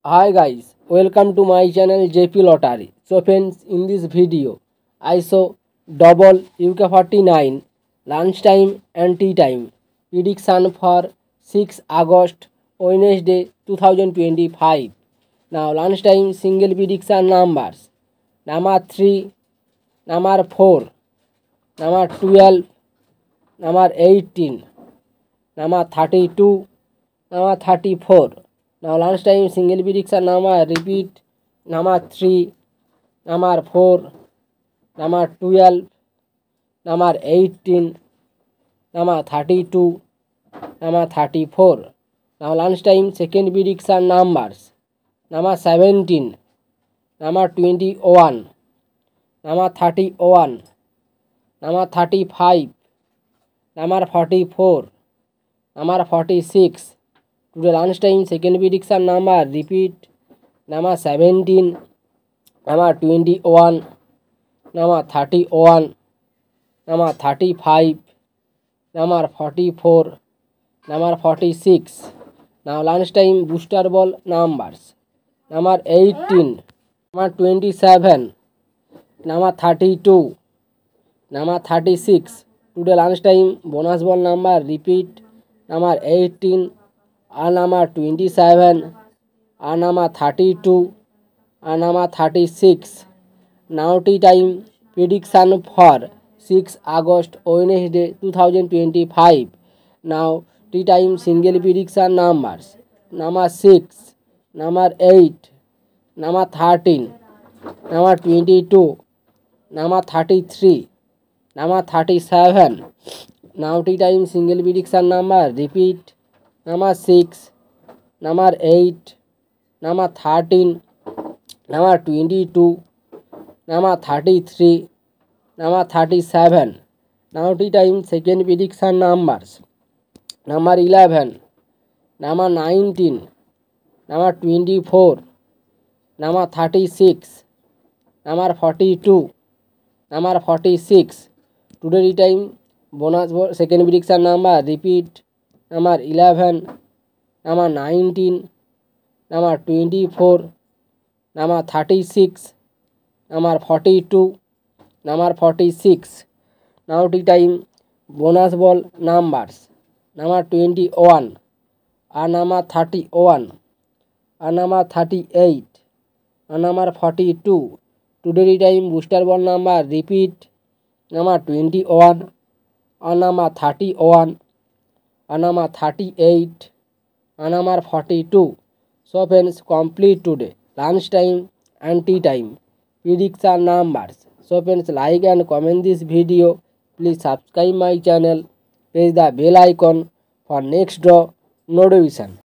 Hi guys, welcome to my channel JP Lottery. So friends, in this video, I show double UK49 lunchtime and tea time prediction for 6 August Wednesday 2025. Now lunchtime single prediction numbers: number 3, number 4, number 12, number 18, number 32, number 34. Now lunchtime single prediction number repeat: number 3, number 4, number 12, number 18, number 32, number 34. Now lunchtime second prediction numbers: number 17, number 21, number 31, number 35, number 44, number 46. Today lunchtime second prediction number repeat: number 17, number 21, number 31, number 35, number 44, number 46. Now lunchtime booster ball numbers: number 18, number 27, number 32, number 36. Today lunchtime bonus ball number repeat: number 18, and number 27, and number 32, and number 36. Now tea time prediction for 6 August Wednesday 2025. Now tea time single prediction numbers: number 6, number 8, number 13, number 22, number 33, number 37. Now tea time single prediction number repeat: number 6, number 8, number 13, number 22, number 33, number 37. Now tea time second prediction numbers: number 11, number 19, number 24, number 36, number 42, number 46. Today tea time bonus second prediction number repeat: number 11, number 19, number 24, number 36, number 42, number 46. Now tea time bonus ball numbers: number 21, and number 31, and number 38, and number 42. Today tea time booster ball number repeat: number 21, and number 31, and number 38, and number 42. So friends, complete today lunchtime and tea time prediction numbers. So friends, like and comment this video. Please subscribe my channel. Press the bell icon for next draw notification.